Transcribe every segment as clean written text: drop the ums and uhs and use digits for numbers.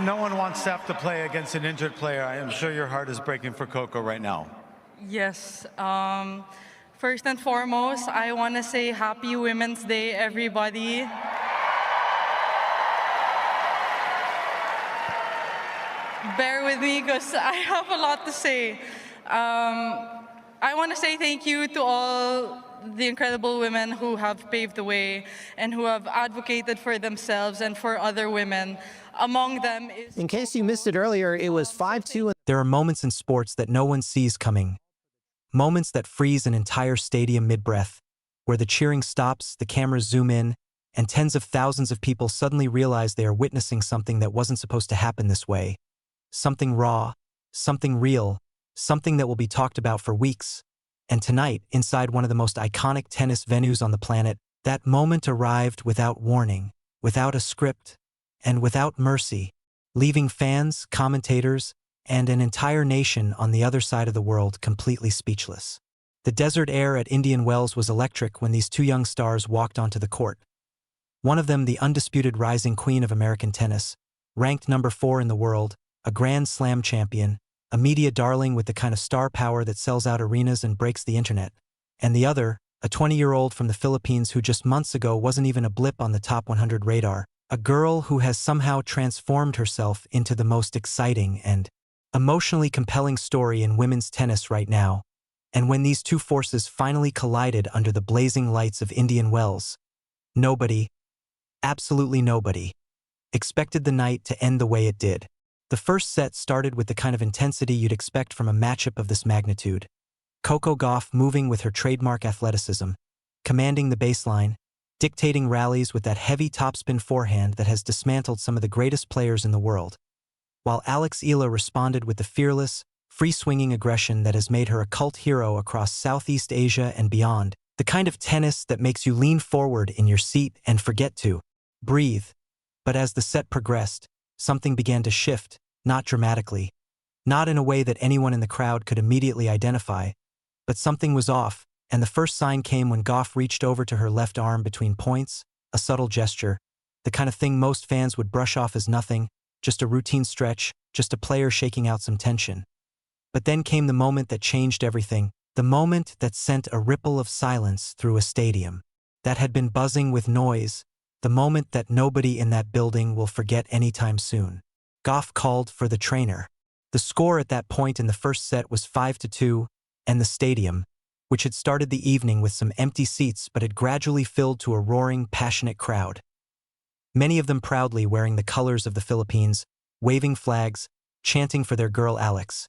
No one wants to have to play against an injured player. I am sure your heart is breaking for Coco right now. Yes. First and foremost, I want to say Happy Women's Day, everybody. Bear with me because I have a lot to say. I want to say thank you to all the incredible women who have paved the way and who have advocated for themselves and for other women. Among them is... In case you missed it earlier, it was 5-2. There are moments in sports that no one sees coming. Moments that freeze an entire stadium mid-breath, where the cheering stops, the cameras zoom in, and tens of thousands of people suddenly realize they are witnessing something that wasn't supposed to happen this way. Something raw, something real, something that will be talked about for weeks. And tonight, inside one of the most iconic tennis venues on the planet, that moment arrived without warning, without a script, and without mercy, leaving fans, commentators, and an entire nation on the other side of the world completely speechless. The desert air at Indian Wells was electric when these two young stars walked onto the court. One of them, the undisputed rising queen of American tennis, ranked number 4 in the world, a Grand Slam champion, a media darling with the kind of star power that sells out arenas and breaks the internet. And the other, a 20-year-old from the Philippines who just months ago wasn't even a blip on the top 100 radar, a girl who has somehow transformed herself into the most exciting and emotionally compelling story in women's tennis right now. And when these two forces finally collided under the blazing lights of Indian Wells, nobody, absolutely nobody, expected the night to end the way it did. The first set started with the kind of intensity you'd expect from a matchup of this magnitude. Coco Gauff moving with her trademark athleticism, commanding the baseline, dictating rallies with that heavy topspin forehand that has dismantled some of the greatest players in the world, while Eala responded with the fearless, free-swinging aggression that has made her a cult hero across Southeast Asia and beyond, the kind of tennis that makes you lean forward in your seat and forget to breathe. But as the set progressed, something began to shift, not dramatically, not in a way that anyone in the crowd could immediately identify, but something was off, and the first sign came when Gauff reached over to her left arm between points, a subtle gesture, the kind of thing most fans would brush off as nothing, just a routine stretch, just a player shaking out some tension. But then came the moment that changed everything, the moment that sent a ripple of silence through a stadium that had been buzzing with noise, the moment that nobody in that building will forget anytime soon. Gauff called for the trainer. The score at that point in the first set was 5-2, and the stadium, which had started the evening with some empty seats but had gradually filled to a roaring, passionate crowd. Many of them proudly wearing the colors of the Philippines, waving flags, chanting for their girl Alex,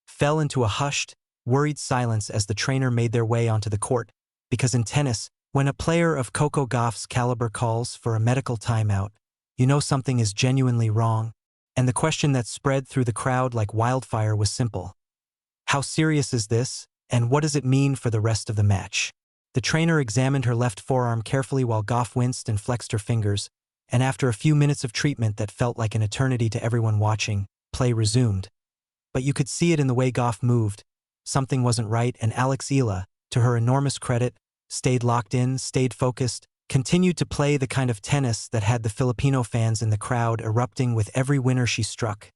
fell into a hushed, worried silence as the trainer made their way onto the court, because in tennis, when a player of Coco Gauff's caliber calls for a medical timeout, you know something is genuinely wrong, and the question that spread through the crowd like wildfire was simple. How serious is this, and what does it mean for the rest of the match? The trainer examined her left forearm carefully while Gauff winced and flexed her fingers, and after a few minutes of treatment that felt like an eternity to everyone watching, play resumed. But you could see it in the way Gauff moved. Something wasn't right, and Eala, to her enormous credit, stayed locked in, stayed focused, continued to play the kind of tennis that had the Filipino fans in the crowd erupting with every winner she struck.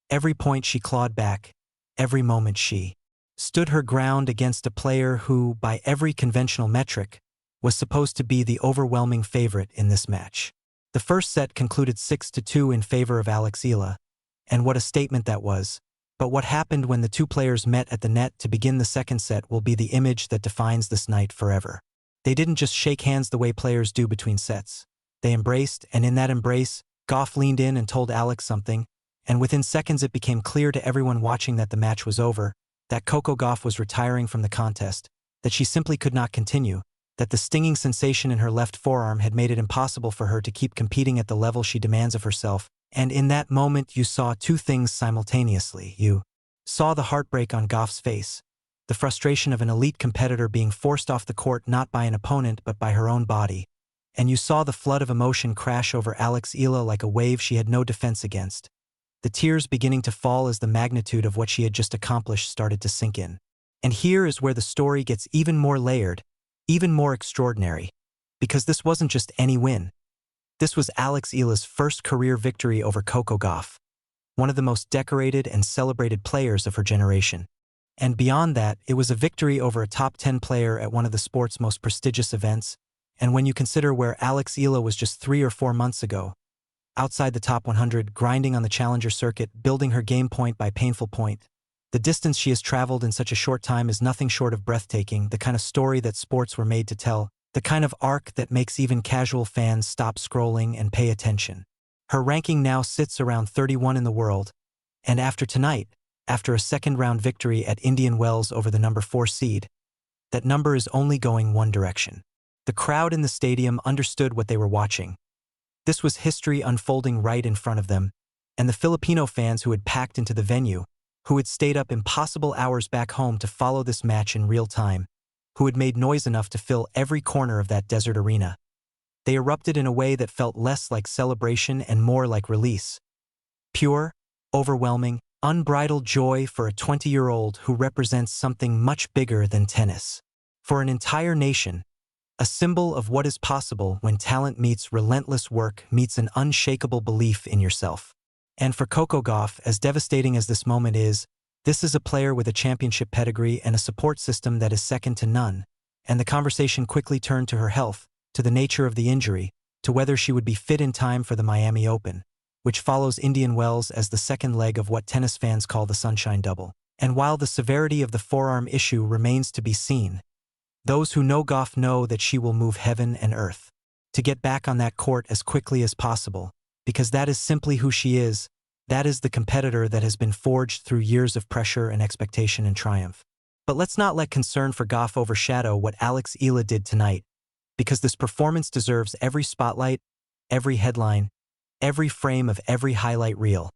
Every point she clawed back, every moment she stood her ground against a player who, by every conventional metric, was supposed to be the overwhelming favorite in this match. The first set concluded 6-2 in favor of Eala, and what a statement that was. But what happened when the two players met at the net to begin the second set will be the image that defines this night forever. They didn't just shake hands the way players do between sets. They embraced, and in that embrace, Gauff leaned in and told Alex something, and within seconds it became clear to everyone watching that the match was over, that Coco Gauff was retiring from the contest, that she simply could not continue, that the stinging sensation in her left forearm had made it impossible for her to keep competing at the level she demands of herself. And in that moment you saw two things simultaneously. You saw the heartbreak on Gauff's face, the frustration of an elite competitor being forced off the court not by an opponent but by her own body, and you saw the flood of emotion crash over Eala like a wave she had no defense against, the tears beginning to fall as the magnitude of what she had just accomplished started to sink in. And here is where the story gets even more layered, even more extraordinary, because this wasn't just any win. This was Eala's first career victory over Coco Gauff, one of the most decorated and celebrated players of her generation. And beyond that, it was a victory over a top 10 player at one of the sport's most prestigious events. And when you consider where Eala was just 3 or 4 months ago, outside the top 100, grinding on the challenger circuit, building her game point by painful point, the distance she has traveled in such a short time is nothing short of breathtaking, the kind of story that sports were made to tell, the kind of arc that makes even casual fans stop scrolling and pay attention. Her ranking now sits around 31 in the world, and after tonight, after a second-round victory at Indian Wells over the number 4 seed, that number is only going one direction. The crowd in the stadium understood what they were watching. This was history unfolding right in front of them, and the Filipino fans who had packed into the venue, who had stayed up impossible hours back home to follow this match in real time, who had made noise enough to fill every corner of that desert arena. They erupted in a way that felt less like celebration and more like release. Pure, overwhelming, unbridled joy for a 20-year-old who represents something much bigger than tennis. For an entire nation, a symbol of what is possible when talent meets relentless work, meets an unshakable belief in yourself. And for Coco Gauff, as devastating as this moment is, this is a player with a championship pedigree and a support system that is second to none. And the conversation quickly turned to her health, to the nature of the injury, to whether she would be fit in time for the Miami Open, which follows Indian Wells as the second leg of what tennis fans call the Sunshine Double. And while the severity of the forearm issue remains to be seen, those who know Gauff know that she will move heaven and earth to get back on that court as quickly as possible, because that is simply who she is. That is the competitor that has been forged through years of pressure and expectation and triumph. But let's not let concern for Gauff overshadow what Eala did tonight, because this performance deserves every spotlight, every headline, every frame of every highlight reel.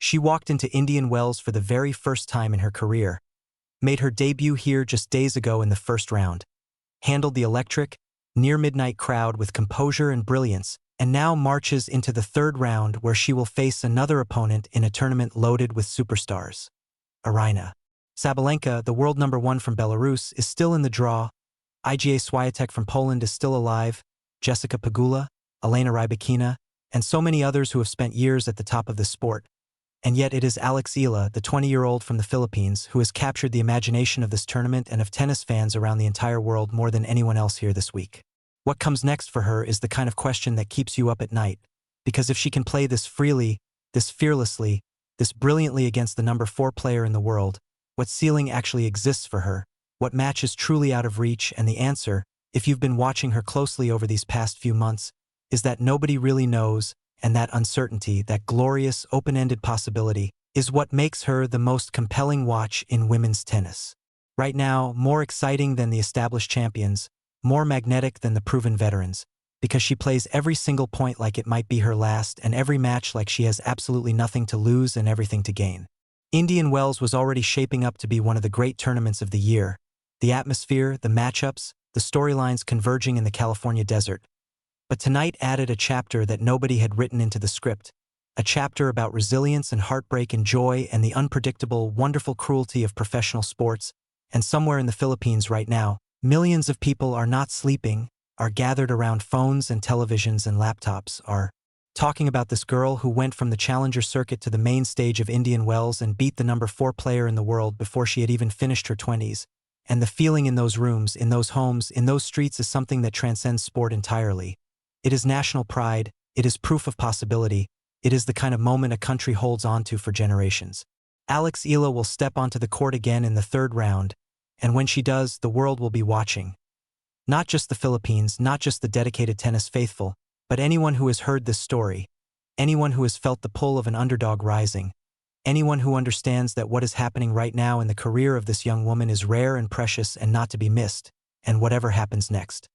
She walked into Indian Wells for the very first time in her career, made her debut here just days ago in the first round, handled the electric, near-midnight crowd with composure and brilliance, and now marches into the third round where she will face another opponent in a tournament loaded with superstars. Aryna Sabalenka, the world number 1 from Belarus, is still in the draw. Iga Swiatek from Poland is still alive, Jessica Pegula, Elena Rybakina, and so many others who have spent years at the top of this sport. And yet it is Eala, the 20-year-old from the Philippines, who has captured the imagination of this tournament and of tennis fans around the entire world more than anyone else here this week. What comes next for her is the kind of question that keeps you up at night, because if she can play this freely, this fearlessly, this brilliantly against the number 4 player in the world, what ceiling actually exists for her, what match is truly out of reach, and the answer, if you've been watching her closely over these past few months, is that nobody really knows, and that uncertainty, that glorious, open-ended possibility, is what makes her the most compelling watch in women's tennis. Right now, more exciting than the established champions, more magnetic than the proven veterans, because she plays every single point like it might be her last and every match like she has absolutely nothing to lose and everything to gain. Indian Wells was already shaping up to be one of the great tournaments of the year. The atmosphere, the matchups, the storylines converging in the California desert. But tonight added a chapter that nobody had written into the script, a chapter about resilience and heartbreak and joy and the unpredictable, wonderful cruelty of professional sports. And somewhere in the Philippines right now, millions of people are not sleeping, are gathered around phones and televisions and laptops, are talking about this girl who went from the challenger circuit to the main stage of Indian Wells and beat the number 4 player in the world before she had even finished her 20s. And the feeling in those rooms, in those homes, in those streets is something that transcends sport entirely. It is national pride, it is proof of possibility, it is the kind of moment a country holds on to for generations. Eala will step onto the court again in the third round, and when she does, the world will be watching. Not just the Philippines, not just the dedicated tennis faithful, but anyone who has heard this story, anyone who has felt the pull of an underdog rising, anyone who understands that what is happening right now in the career of this young woman is rare and precious and not to be missed, and whatever happens next.